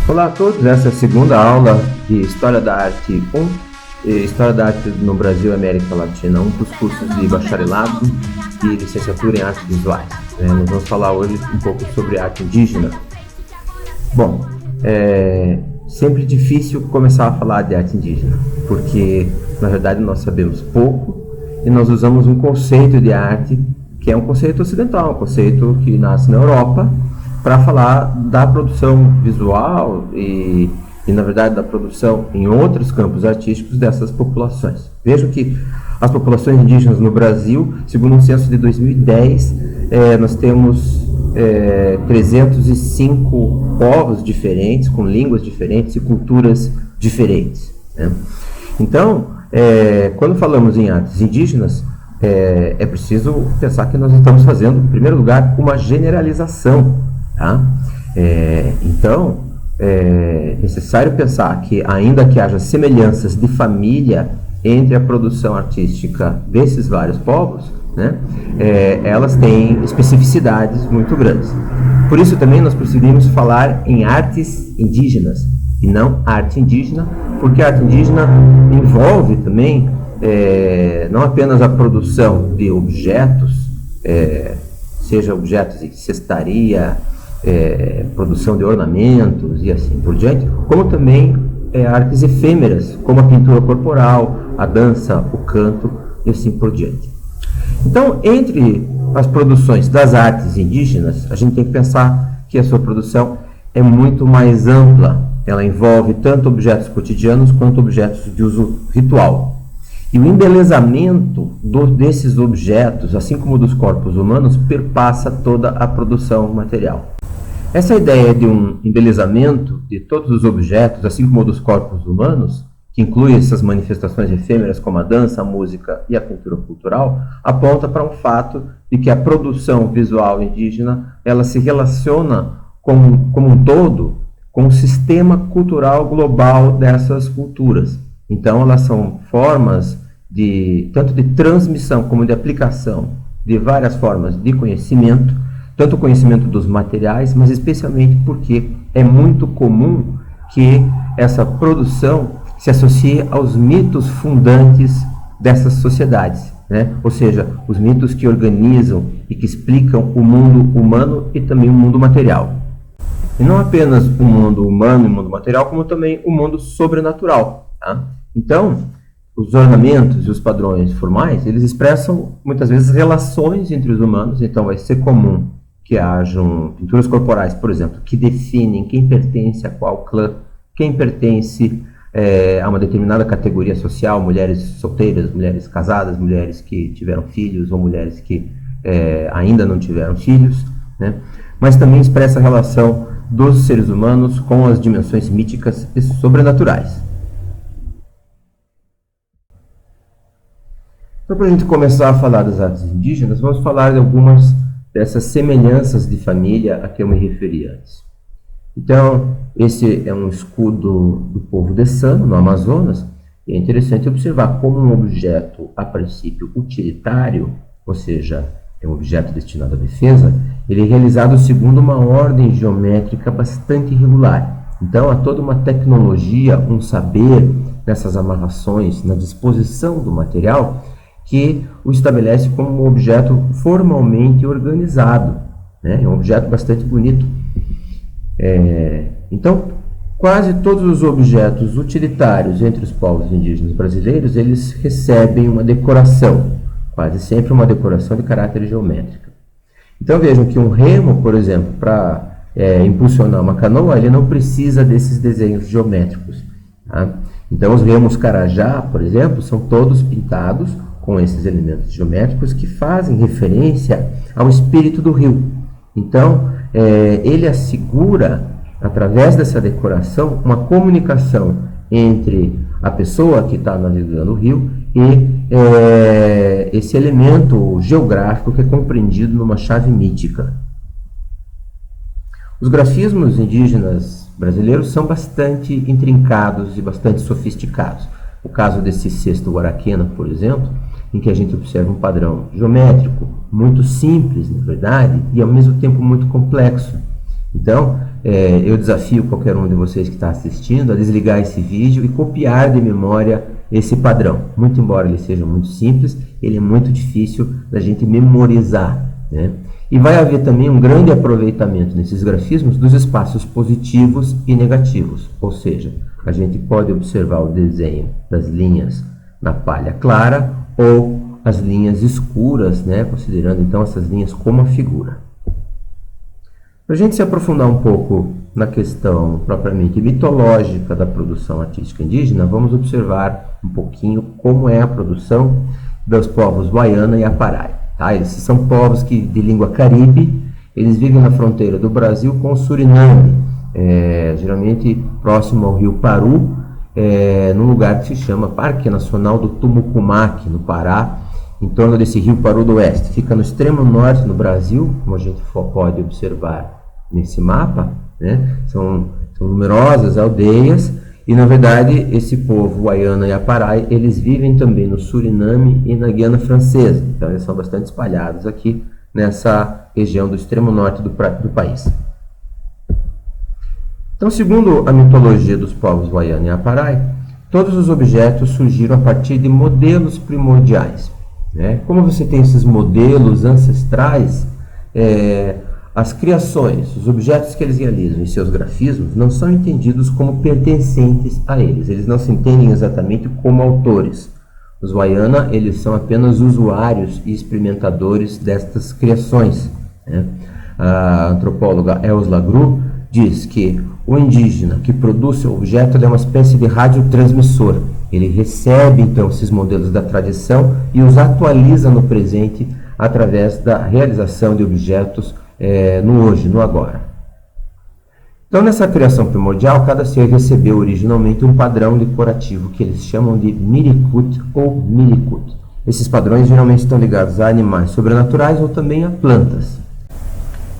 Olá a todos, essa é a segunda aula de História da Arte 1, História da Arte no Brasil e América Latina, um dos cursos de bacharelado e licenciatura em artes visuais. Nós vamos falar hoje um pouco sobre arte indígena. Bom, é sempre difícil começar a falar de arte indígena, porque na verdade nós sabemos pouco e nós usamos um conceito de arte que é um conceito ocidental, um conceito que nasce na Europa, para falar da produção visual e na verdade da produção em outros campos artísticos dessas populações. Vejam que as populações indígenas no Brasil, segundo um censo de 2010, nós temos 305 povos diferentes, com línguas diferentes e culturas diferentes, né? Então, quando falamos em artes indígenas, é preciso pensar que nós estamos fazendo, em primeiro lugar, uma generalização. Tá? Então, é necessário pensar que, ainda que haja semelhanças de família entre a produção artística desses vários povos, né, elas têm especificidades muito grandes. Por isso também nós precisamos falar em artes indígenas e não arte indígena, porque a arte indígena envolve também não apenas a produção de objetos, seja objetos de cestaria, produção de ornamentos e assim por diante, como também artes efêmeras, como a pintura corporal, a dança, o canto e assim por diante. Então, entre as produções das artes indígenas, a gente tem que pensar que a sua produção é muito mais ampla. Ela envolve tanto objetos cotidianos quanto objetos de uso ritual. E o embelezamento desses objetos, assim como dos corpos humanos, perpassa toda a produção material. Essa ideia de um embelezamento de todos os objetos, assim como dos corpos humanos, que inclui essas manifestações efêmeras como a dança, a música e a cultura cultural, aponta para um fato de que a produção visual indígena ela se relaciona como um todo com o sistema cultural global dessas culturas. Então, elas são formas tanto de transmissão como de aplicação de várias formas de conhecimento, tanto o conhecimento dos materiais, mas especialmente porque é muito comum que essa produção se associe aos mitos fundantes dessas sociedades, né? Ou seja, os mitos que organizam e que explicam o mundo humano e também o mundo material. E não apenas o mundo humano e o mundo material, como também o mundo sobrenatural, tá? Então, os ornamentos e os padrões formais, eles expressam muitas vezes relações entre os humanos, então vai ser comum que hajam pinturas corporais, por exemplo, que definem quem pertence a qual clã, quem pertence a uma determinada categoria social, mulheres solteiras, mulheres casadas, mulheres que tiveram filhos ou mulheres que ainda não tiveram filhos, né? Mas também expressa a relação dos seres humanos com as dimensões míticas e sobrenaturais. Então, para a gente começar a falar das artes indígenas, vamos falar de algumas dessas semelhanças de família a que eu me referi antes. Então, esse é um escudo do povo Dessano, no Amazonas, e é interessante observar como um objeto, a princípio, utilitário, ou seja, é um objeto destinado à defesa, ele é realizado segundo uma ordem geométrica bastante irregular. Então, há toda uma tecnologia, um saber nessas amarrações, na disposição do material, que o estabelece como um objeto formalmente organizado, né? É um objeto bastante bonito. Então, quase todos os objetos utilitários entre os povos indígenas brasileiros, eles recebem uma decoração, quase sempre uma decoração de caráter geométrico. Então, vejam que um remo, por exemplo, para impulsionar uma canoa, ele não precisa desses desenhos geométricos, tá? Então, os remos carajá, por exemplo, são todos pintados com esses elementos geométricos que fazem referência ao espírito do rio. Então, ele assegura, através dessa decoração, uma comunicação entre a pessoa que está navegando o rio e esse elemento geográfico que é compreendido numa chave mítica. Os grafismos indígenas brasileiros são bastante intrincados e bastante sofisticados. O caso desse cesto guaraquena, por exemplo, em que a gente observa um padrão geométrico muito simples, na verdade, e ao mesmo tempo muito complexo. Então, eu desafio qualquer um de vocês que está assistindo a desligar esse vídeo e copiar de memória esse padrão. Muito embora ele seja muito simples, ele é muito difícil da gente memorizar, né? E vai haver também um grande aproveitamento nesses grafismos dos espaços positivos e negativos, ou seja, a gente pode observar o desenho das linhas na palha clara ou as linhas escuras, né? Considerando então essas linhas como a figura. Para a gente se aprofundar um pouco na questão propriamente mitológica da produção artística indígena, vamos observar um pouquinho como é a produção dos povos Wayana e Aparai. Tá? Esses são povos que, de língua caribe, eles vivem na fronteira do Brasil com o Suriname, geralmente próximo ao rio Paru, num lugar que se chama Parque Nacional do Tumucumaque, no Pará, em torno desse rio Paru do Oeste. Fica no extremo norte no Brasil, como a gente pode observar nesse mapa, né? São numerosas aldeias e, na verdade, esse povo Wayana e Aparai, eles vivem também no Suriname e na Guiana Francesa. Então, eles são bastante espalhados aqui nessa região do extremo norte do país. Então, segundo a mitologia dos povos Wayana e Aparai, todos os objetos surgiram a partir de modelos primordiais, né? Como você tem esses modelos ancestrais, as criações, os objetos que eles realizam em seus grafismos não são entendidos como pertencentes a eles. Eles não se entendem exatamente como autores. Os Wayana, eles são apenas usuários e experimentadores destas criações, né? A antropóloga Els Lagru diz que o indígena que produz seu objeto é uma espécie de radiotransmissor. Ele recebe, então, esses modelos da tradição e os atualiza no presente através da realização de objetos no hoje, no agora. Então, nessa criação primordial, cada ser recebeu originalmente um padrão decorativo que eles chamam de mirikut ou milikut. Esses padrões geralmente estão ligados a animais sobrenaturais ou também a plantas.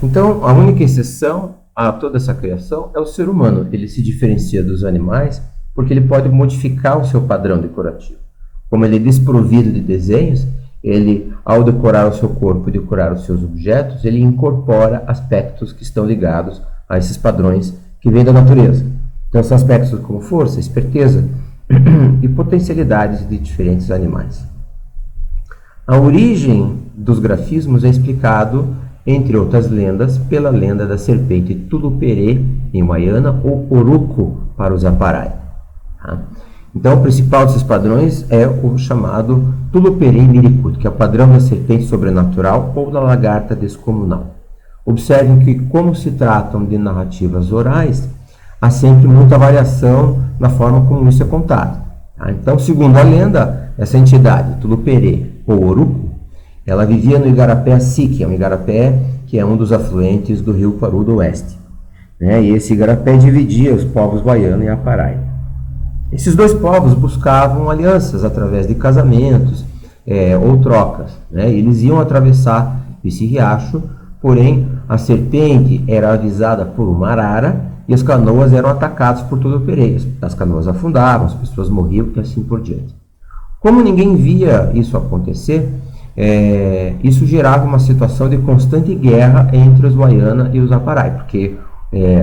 Então, a única exceção a toda essa criação é o ser humano. Ele se diferencia dos animais porque ele pode modificar o seu padrão decorativo. Como ele é desprovido de desenhos, ele, ao decorar o seu corpo e decorar os seus objetos, ele incorpora aspectos que estão ligados a esses padrões que vêm da natureza. Então, são aspectos como força, esperteza e potencialidades de diferentes animais. A origem dos grafismos é explicado, entre outras lendas, pela lenda da serpente Tuluperê, em Wayana, ou Oruco, para os Aparai. Tá? Então, o principal desses padrões é o chamado Tuluperê Mirikut, que é o padrão da serpente sobrenatural ou da lagarta descomunal. Observem que, como se tratam de narrativas orais, há sempre muita variação na forma como isso é contado. Tá? Então, segundo a lenda, essa entidade, Tuluperê ou Oruco, ela vivia no Igarapé Sique, é um igarapé que é um dos afluentes do rio Paru do Oeste, né? E esse igarapé dividia os povos Wayana e Aparai. Esses dois povos buscavam alianças através de casamentos ou trocas, né? Eles iam atravessar esse riacho, porém a serpente era avisada por uma arara e as canoas eram atacadas por Tuluperê. As canoas afundavam, as pessoas morriam e assim por diante. Como ninguém via isso acontecer, isso gerava uma situação de constante guerra entre os Wayana e os Aparai, porque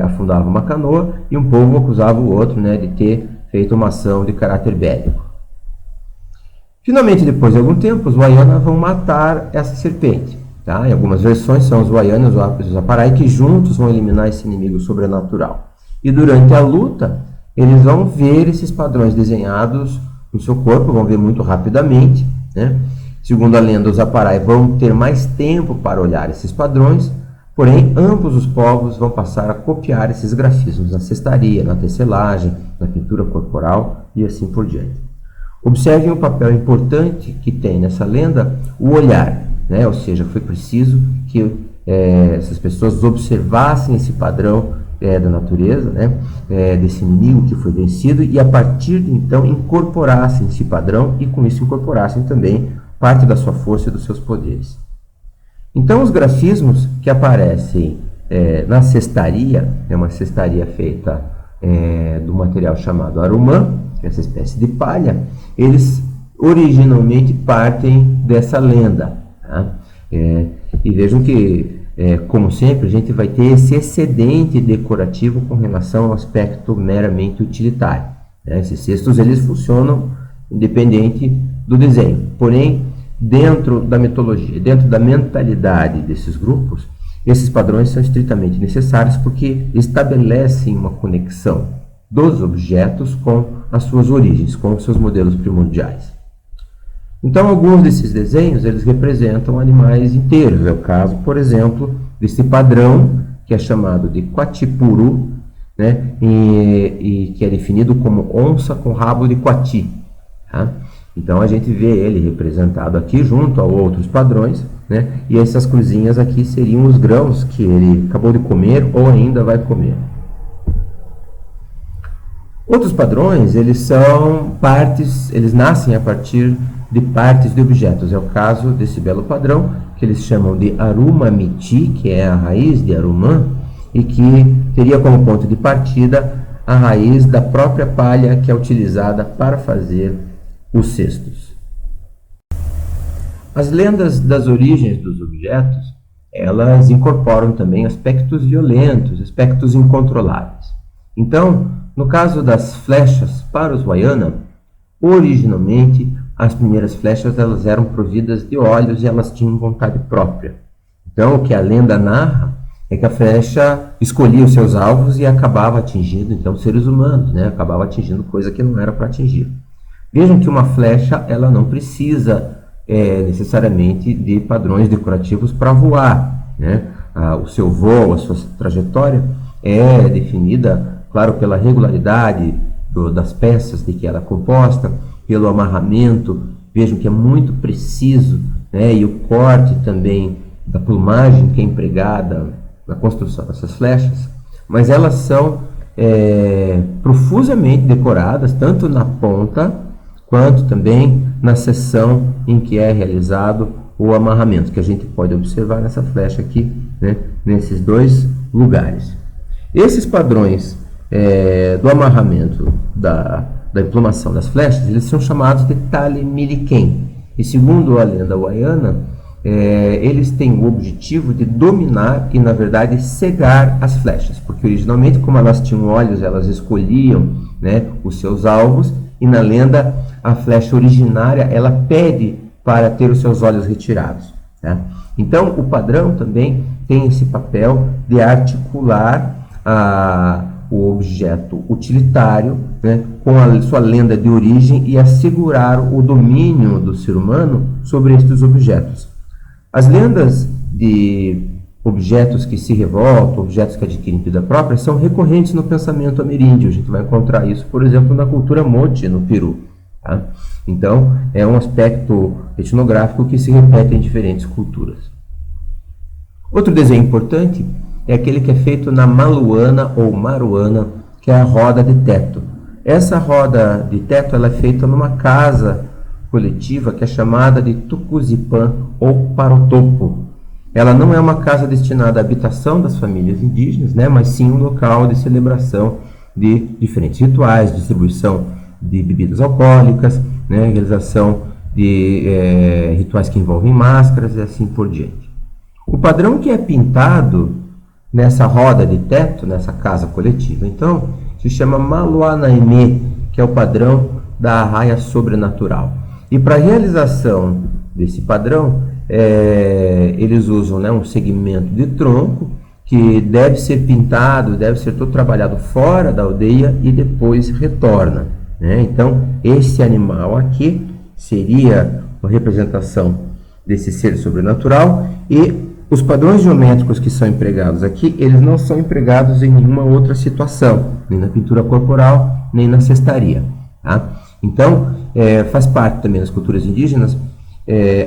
afundava uma canoa e um povo acusava o outro, né, de ter feito uma ação de caráter bélico. Finalmente, depois de algum tempo, os Wayana vão matar essa serpente. Tá? Em algumas versões são os Wayana e os Aparai que juntos vão eliminar esse inimigo sobrenatural. E durante a luta, eles vão ver esses padrões desenhados no seu corpo, vão ver muito rapidamente, né? Segundo a lenda, os Aparai vão ter mais tempo para olhar esses padrões, porém, ambos os povos vão passar a copiar esses grafismos na cestaria, na tecelagem, na pintura corporal e assim por diante. Observem o papel importante que tem nessa lenda o olhar, né? Ou seja, foi preciso que essas pessoas observassem esse padrão da natureza, né? Desse inimigo que foi vencido, e a partir de então incorporassem esse padrão e com isso incorporassem também parte da sua força e dos seus poderes. Então, os grafismos que aparecem na cestaria, é uma cestaria feita do material chamado arumã, que é essa espécie de palha, eles originalmente partem dessa lenda. Tá? E vejam que como sempre, a gente vai ter esse excedente decorativo com relação ao aspecto meramente utilitário, né? Esses cestos eles funcionam independente do desenho, porém, dentro da mitologia, dentro da mentalidade desses grupos, esses padrões são estritamente necessários porque estabelecem uma conexão dos objetos com as suas origens, com os seus modelos primordiais. Então, alguns desses desenhos, eles representam animais inteiros. É o caso, por exemplo, desse padrão, que é chamado de Quatipuru, né? e que é definido como onça com rabo de coati. Tá? Então, a gente vê ele representado aqui junto a outros padrões, né? E essas cruzinhas aqui seriam os grãos que ele acabou de comer ou ainda vai comer. Outros padrões, eles são partes, eles nascem a partir de partes de objetos. É o caso desse belo padrão, que eles chamam de Aruma Miti, que é a raiz de Arumã, e que teria como ponto de partida a raiz da própria palha que é utilizada para fazer os cestos. As lendas das origens dos objetos, elas incorporam também aspectos violentos, aspectos incontroláveis. Então, no caso das flechas para os Wayana, originalmente as primeiras flechas elas eram providas de olhos e elas tinham vontade própria. Então, o que a lenda narra é que a flecha escolhia os seus alvos e acabava atingindo então seres humanos, né? Acabava atingindo coisa que não era para atingir. Vejam que uma flecha ela não precisa necessariamente de padrões decorativos para voar, né? O seu voo, a sua trajetória é definida, claro, pela regularidade das peças de que ela é composta, pelo amarramento. Vejam que é muito preciso, né? E o corte também da plumagem que é empregada na construção dessas flechas, mas elas são profusamente decoradas, tanto na ponta, quanto também na seção em que é realizado o amarramento, que a gente pode observar nessa flecha aqui, né? Nesses dois lugares. Esses padrões do amarramento da emplumação das flechas, eles são chamados de Talimiliquém. E segundo a lenda Wayana, eles têm o objetivo de dominar e, na verdade, cegar as flechas, porque originalmente, como elas tinham olhos, elas escolhiam, né, os seus alvos, e na lenda a flecha originária ela pede para ter os seus olhos retirados, né? Então, o padrão também tem esse papel de articular o objeto utilitário, né, com a sua lenda de origem e assegurar o domínio do ser humano sobre estes objetos. As lendas de objetos que se revoltam, objetos que adquirem vida própria, são recorrentes no pensamento ameríndio. A gente vai encontrar isso, por exemplo, na cultura Moche, no Peru. Tá? Então, é um aspecto etnográfico que se repete em diferentes culturas. Outro desenho importante é aquele que é feito na maluana ou maruana, que é a roda de teto. Essa roda de teto ela é feita numa casa coletiva que é chamada de tucuzipã ou parotopo. Ela não é uma casa destinada à habitação das famílias indígenas, né, mas sim um local de celebração de diferentes rituais, distribuição de bebidas alcoólicas, né, realização de rituais que envolvem máscaras e assim por diante. O padrão que é pintado nessa roda de teto, nessa casa coletiva, então, se chama Maluanaime, que é o padrão da arraia sobrenatural. E para a realização desse padrão, eles usam, né, um segmento de tronco que deve ser pintado, deve ser todo trabalhado fora da aldeia e depois retorna, né? Então, esse animal aqui seria uma representação desse ser sobrenatural, e os padrões geométricos que são empregados aqui, eles não são empregados em nenhuma outra situação, nem na pintura corporal, nem na cestaria. Tá? Então, faz parte também das culturas indígenas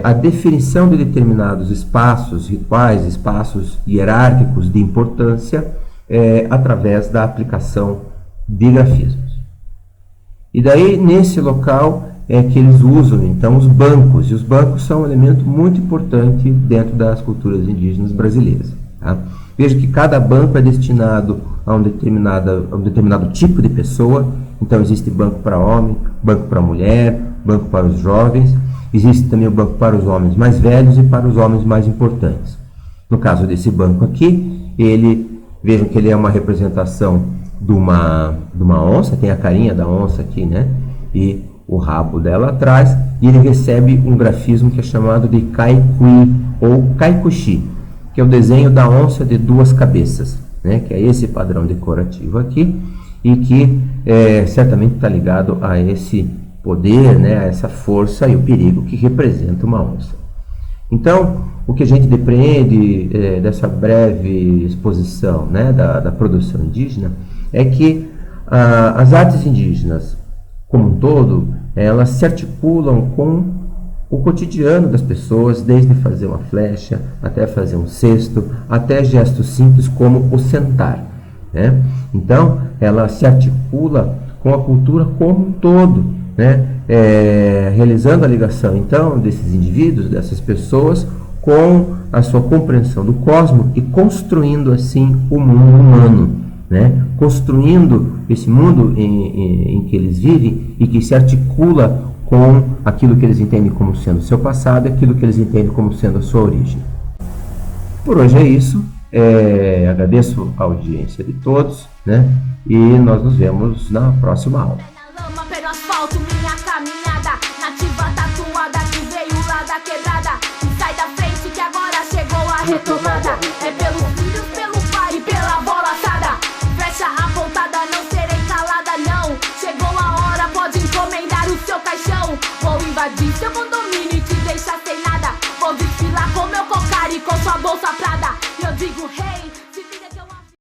a definição de determinados espaços rituais, espaços hierárquicos de importância, através da aplicação de grafismos. E daí, nesse local, é que eles usam, então, os bancos. E os bancos são um elemento muito importante dentro das culturas indígenas brasileiras. Tá? Veja que cada banco é destinado a um determinado tipo de pessoa. Então, existe banco para homem, banco para mulher, banco para os jovens. Existe também o banco para os homens mais velhos e para os homens mais importantes. No caso desse banco aqui, vejam que ele é uma representação de uma onça, tem a carinha da onça aqui, né? E o rabo dela atrás, e ele recebe um grafismo que é chamado de kaikui ou kaikushi, que é o desenho da onça de duas cabeças, né? Que é esse padrão decorativo aqui, e que certamente está ligado a esse poder, né? A essa força e o perigo que representa uma onça. Então, o que a gente depreende dessa breve exposição, né, da produção indígena é que as artes indígenas, como um todo, elas se articulam com o cotidiano das pessoas, desde fazer uma flecha, até fazer um cesto, até gestos simples como o sentar, né? Então, ela se articula com a cultura como um todo, né? Realizando a ligação, então, desses indivíduos, dessas pessoas, com a sua compreensão do cosmos e construindo, assim, o mundo humano, né? Construindo esse mundo em que eles vivem e que se articula com aquilo que eles entendem como sendo o seu passado e aquilo que eles entendem como sendo a sua origem. Por hoje é isso. Agradeço a audiência de todos, né? E nós nos vemos na próxima aula.